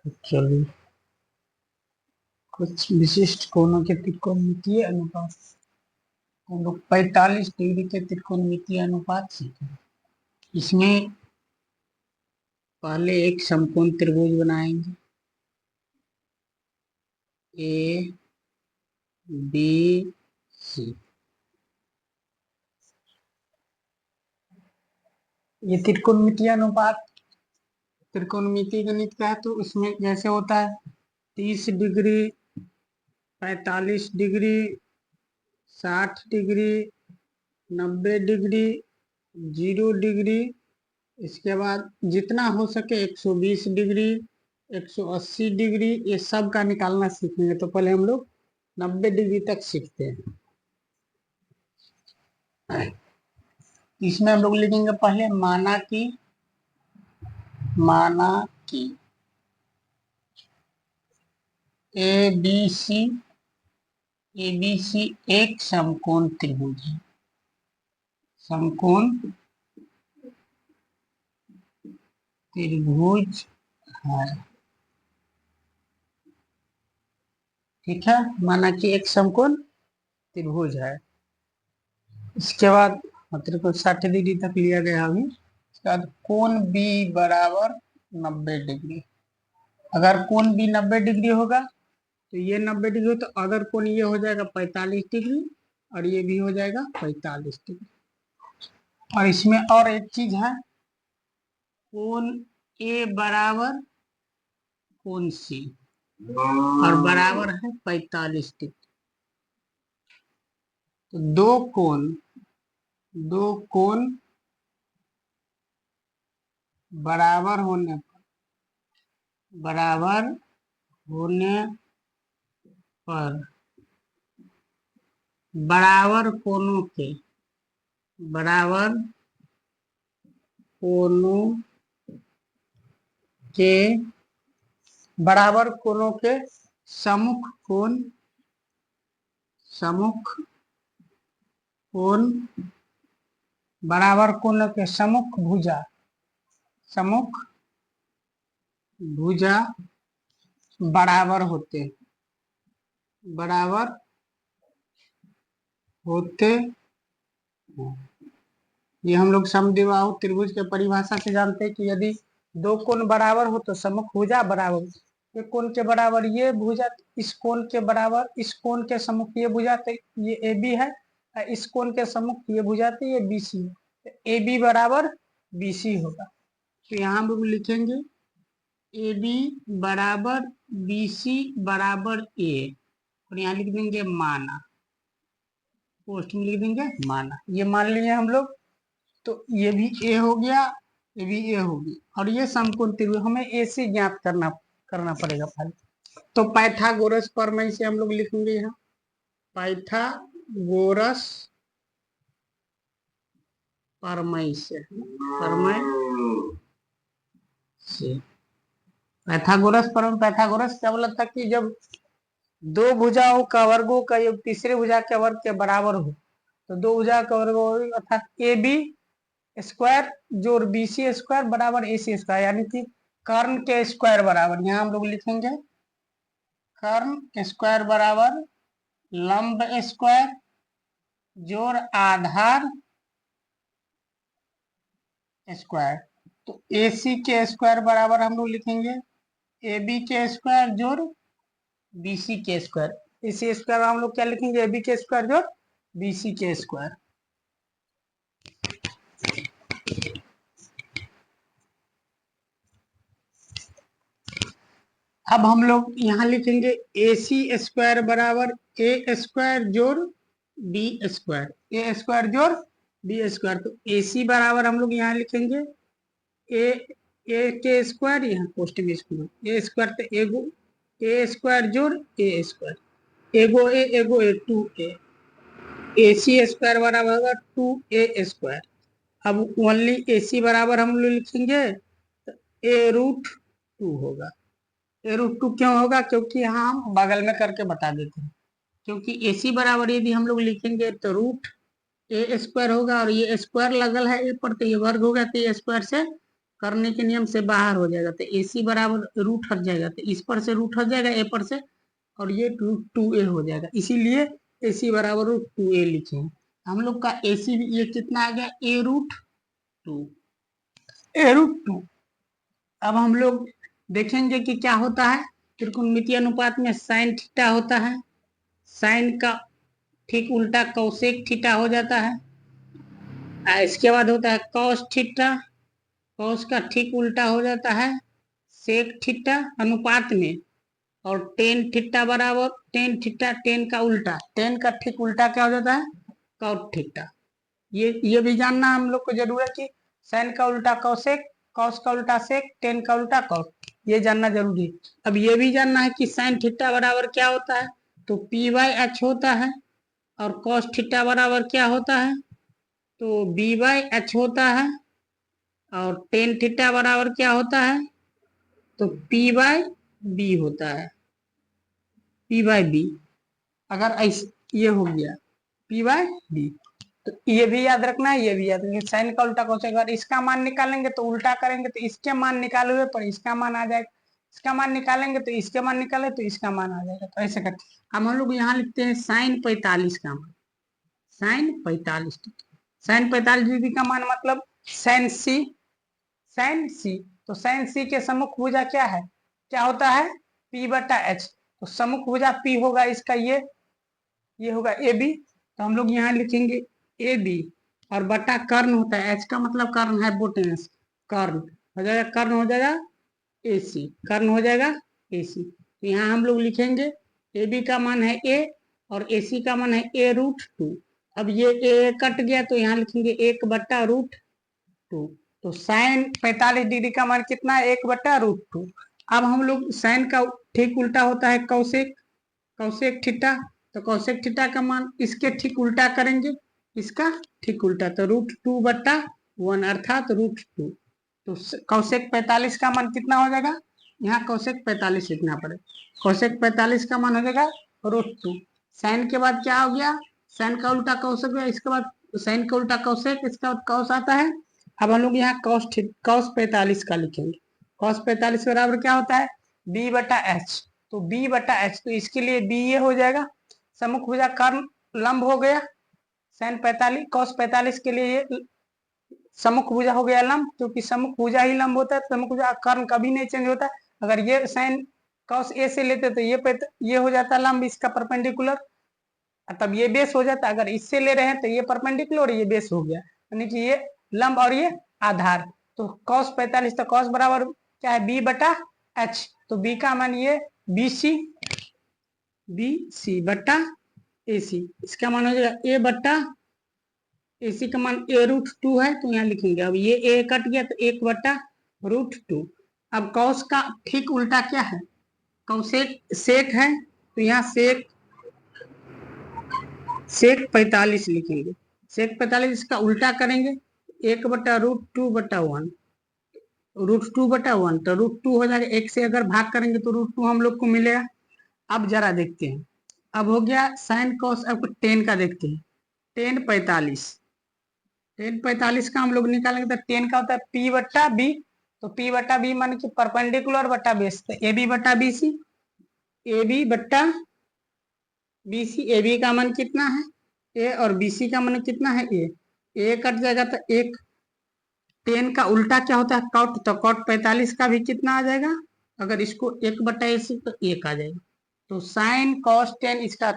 तो चलिए, कुछ विशिष्ट कोणों के त्रिकोणमितीय अनुपात। हम लोग 45 डिग्री के त्रिकोणमितीय अनुपात सीखे। इसमें पहले एक समकोण त्रिभुज बनाएंगे, ए बी सी। ये त्रिकोणमितीय अनुपात त्रिकोणमितीय गणित का है, तो इसमें जैसे होता है 30 degree, 45 degree, 60 degree, 90 degree, 0 degree, इसके बाद जितना हो सके 120 डिग्री, 180 डिग्री, ये सब का निकालना सीखेंगे। तो पहले हम लोग 90 डिग्री तक सीखते हैं। इसमें हम लोग लिखेंगे पहले माना कि ए बी सी एक समकोण त्रिभुज है। समकोण त्रिभुज है, ठीक है। माना कि एक समकोण त्रिभुज है। इसके बाद मतलब को 60 डिग्री तक लिया गया अभी। इसके बाद कोण बी बराबर 90 डिग्री। अगर कोण बी 90 डिग्री होगा तो ये 90 डिग्री हो, तो अगर कोण ये हो जाएगा 45 डिग्री और ये भी हो जाएगा 45 डिग्री। और इसमें और एक चीज है, कोण ए बराबर कोण सी और बराबर है 45 डिग्री। तो दो कोण बराबर होने पर बराबर कोणों के बराबर कोणों के सम्मुख कोण बराबर कोणों के सम्मुख भुजा बराबर होते हैं। ये हम लोग समद्विबाहु त्रिभुज के परिभाषा से जानते हैं कि यदि दो कोण बराबर हो तो सम्मुख भुजा बराबर। एक कोण के बराबर ये भुजा, इस कोण के बराबर इस कोण के सम्मुख ये भुजा, तो ये ए बी है। इस कोण के सम्मुख ये भुजा तो ये बी सी है। तो ए बी बराबर बी सी होगा। तो यहाँ हम लोग लिखेंगे ए बी बराबर बी सी बराबर ए, और यहाँ लिख देंगे माना, पोस्ट में लिख देंगे माना। ये मान लिए हम लोग। तो ये भी ए हो गया, ये भी ए होगी, और ये समकोण त्रिभुज हमें ए सी ज्ञात करना पड़ेगा पहले। तो पाइथागोरस प्रमेय से हम लोग लिखेंगे यहाँ पाइथागोरस प्रमेय से पाइथागोरस क्या बोला था कि जब दो भुजाओं का वर्गों का योग तीसरे भुजा के वर्ग के बराबर हो, तो दो भुजा का वर्ग अर्थात ए बी स्क्वायर जोड़ बी सी स्क्वायर बराबर ए सी स्क्वायर, यानी कि कर्ण के स्क्वायर बराबर। यहाँ हम लोग लिखेंगे कर्ण स्क्वायर बराबर लंब स्क्वायर जोड़ आधार स्क्वायर। तो ए सी के स्क्वायर बराबर हम लोग लिखेंगे ए बी के स्क्वायर जोड़ बी सी के स्क्वायर। ए सी स्क्वायर हम लोग क्या लिखेंगे, ए बी के स्क्वायर जोड़ बी सी के स्क्वायर। अब हम लोग यहाँ लिखेंगे ए सी स्क्वायर बराबर ए स्क्वायर जोड़ बी स्क्वायर, ए स्क्वायर जोड़ बी स्क्वायर। तो ए सी बराबर हम लोग यहाँ लिखेंगे ए ए के स्क्वायर, यहाँ पोस्ट में ए स्क्वायर, तो एगो ए स्क्वायर जोड़ ए स्क्वायर, एगो ए 2a। ए सी स्क्वायर बराबर होगा 2a स्क्वायर। अब ओनली ए सी बराबर हम लोग लिखेंगे तो ए रूट 2 होगा। ए रूट 2 क्यों होगा, क्योंकि यहाँ हम बगल में करके बता देते हैं। क्योंकि ए सी बराबर यदि हम लोग लिखेंगे तो रूट ए स्क्वायर होगा, और ये स्क्वायर लगल है ए पर, तो ये वर्ग होगा, तो ये स्क्वायर से करने के नियम से बाहर हो जाएगा, तो AC बराबर रूट हट जाएगा, तो इस पर से रूट हट जाएगा ए पर से, और ये 2a हो जाएगा, इसीलिए AC बराबर रूट 2a लिखे हैं हम लोग का। AC भी ये कितना आ गया, a√2। अब हम लोग देखेंगे कि क्या होता है त्रिकोणमितीय अनुपात में। साइन थीटा होता है, साइन का ठीक उल्टा कोसेक थीटा हो जाता है। इसके बाद होता है कॉस थीटा, कॉस का ठीक उल्टा हो जाता है सेक थीटा अनुपात में। और टेन थीटा बराबर टेन थीटा, टेन का उल्टा, टेन का ठीक उल्टा क्या हो जाता है, कॉट थीटा। ये भी जानना हम लोग को जरूर है कि साइन का उल्टा कॉसेक, कॉस का उल्टा सेक, टेन का उल्टा कॉट, ये जानना जरूरी है। अब ये भी जानना है कि साइन थीटा बराबर क्या होता है, तो P/H होता है, और कॉस थीटा बराबर क्या होता है, तो B/H होता है, और टेन थीटा बराबर क्या होता है, तो P/B होता है, P/B। अगर ऐसे ये हो गया P/B, तो ये भी याद रखना है, ये भी याद रखना। साइन का उल्टा कौन सा, अगर इसका मान निकालेंगे तो उल्टा करेंगे तो इसके मान निकालोगे पर इसका मान आ जाएगा, इसका मान निकालेंगे तो इसके मान निकाले तो इसका मान आ जाएगा, तो ऐसे करते। अब हम लोग यहाँ लिखते हैं साइन 45 का मान, साइन 45, साइन 45 डिग्री का मान मतलब साइन सी, साइन सी। तो साइन सी के सम्मुख भुजा क्या है, क्या होता है, P/H। तो सम्मुख भुजा P होगा इसका, ये होगा AB। तो हम लोग यहाँ लिखेंगे AB, और बटा कर्ण होता है, H का मतलब कर्ण है, हाइपोटेनस, कर्ण हो जाएगा, कर्ण हो जाएगा AC, कर्ण हो जाएगा AC। तो यहाँ हम लोग लिखेंगे AB का मान है A, और AC का मान है a√2। अब ये a कट गया तो यहाँ लिखेंगे 1/√2। तो साइन 45 डिग्री का मान कितना है, 1/√2। अब हम लोग साइन का ठीक उल्टा होता है कौसेक, कौसेक थीटा। तो कौसेक थीटा का मान इसके ठीक उल्टा करेंगे, इसका ठीक उल्टा, तो √2/1 अर्थात √2। तो कौसेक 45 का मान कितना हो जाएगा, यहाँ कौसेक 45 लिखना पड़ेगा, कौसेक 45 का मान हो जाएगा √2। साइन के बाद क्या हो गया, साइन का उल्टा कौसेक गया, इसके बाद साइन का उल्टा कौसेक, इसके बाद कौस आता है। अब हम लोग यहाँ कौस 45 का लिखेंगे, कौस 45 बराबर क्या होता है, B/H। तो B/H, तो इसके लिए B ये हो जाएगा, सम्मुख भुजा कर्ण लंब हो गया, साइन 45 कौस 45 के लिए ये सम्मुख भुजा हो गया लंब, क्योंकि सम्मुख भुजा ही लंब होता है, सम्मुख भुजा कर्ण कभी नहीं चेंज होता। अगर ये साइन कौस A से लेते तो ये हो जाता लंब इसका परपेंडिकुलर, तब ये बेस हो जाता। अगर इससे ले रहे हैं तो ये परपेंडिकुलर और ये बेस हो गया, यानी कि ये लंब और ये आधार। तो कॉस 45, तो कॉस बराबर क्या है, B/H। तो B का मान ये BC बट्टा AC, इसका मान हो जाएगा A/AC का मान a√2 है, तो यहाँ लिखेंगे। अब ये A कट गया तो 1/√2। अब कॉस का ठीक उल्टा क्या है, कौसेक सेक है, तो यहाँ सेक 45 लिखेंगे, सेक 45 इसका उल्टा करेंगे, 1/√2/1, √2/1, तो √2 हो जाएगा, एक से अगर भाग करेंगे तो √2 हम लोग को मिलेगा। अब जरा देखते हैं, अब हो गया साइन कॉस, अब टेन का देखते हैं, टेन 45 का हम लोग निकालेंगे, तो टेन का होता है P/B। तो P/B मान की परपेंडिकुलर बट्टा बेस, तो AB/BC, AB का मान कितना है A, और BC का मान कितना है A कट जाएगा तो एक, टेन का उल्टा क्या होता है कॉट, तो कॉट 45 का भी कितना आ जाएगा, अगर इसको 1/AC तो 1 आ जाएगा। तो साइन कॉस टेन इसका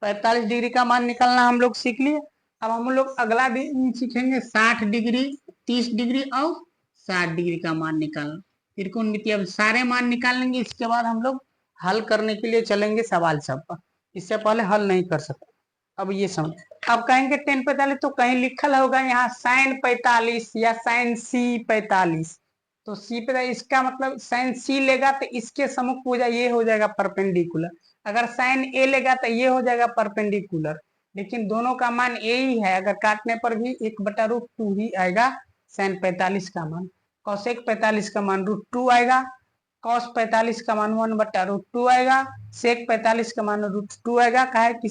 45 डिग्री का मान निकालना हम लोग सीख लिए। अब हम लोग अगला भी सीखेंगे 60 डिग्री, 30 डिग्री और 60 डिग्री का मान निकालना, त्रिकोणमितीय। अब सारे मान निकाल लेंगे, इसके बाद हम लोग हल करने के लिए चलेंगे सवाल सब पर, इससे पहले हल नहीं कर सकते। अब ये समझ, अब कहेंगे टेन 45, तो कहीं लिखल होगा यहाँ साइन 45 या साइन C/45। तो C/45 इसका मतलब साइन C लेगा तो इसके सम्मुख भुजा ये हो जाएगा परपेंडिकुलर, अगर साइन A लेगा तो ये हो जाएगा परपेंडिकुलर, लेकिन दोनों का मान A ही है, अगर काटने पर भी 1/√2 ही आएगा साइन 45 का मान। कौसेक 45 का मान √2 आएगा, कॉस 45 का मान 1/√2 आएगा, सेक 45 का मान √2 आएगा। कहा है कि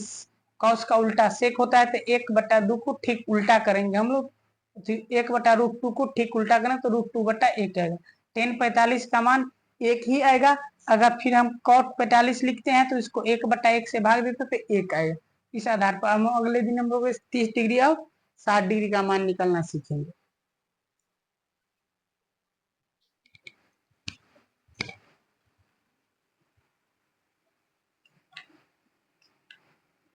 कॉस का उल्टा सेक होता है, तो 1/2 को ठीक उल्टा करेंगे हम लोग, तो 1/√2 को ठीक उल्टा करें तो √2/1 आएगा। tan 45 का मान 1 ही आएगा। अगर फिर हम cot 45 लिखते हैं तो इसको 1/1 से भाग देते तो 1 आएगा। इस आधार पर हम अगले दिन हम लोग 30 डिग्री और 60 डिग्री का मान निकालना सीखेंगे।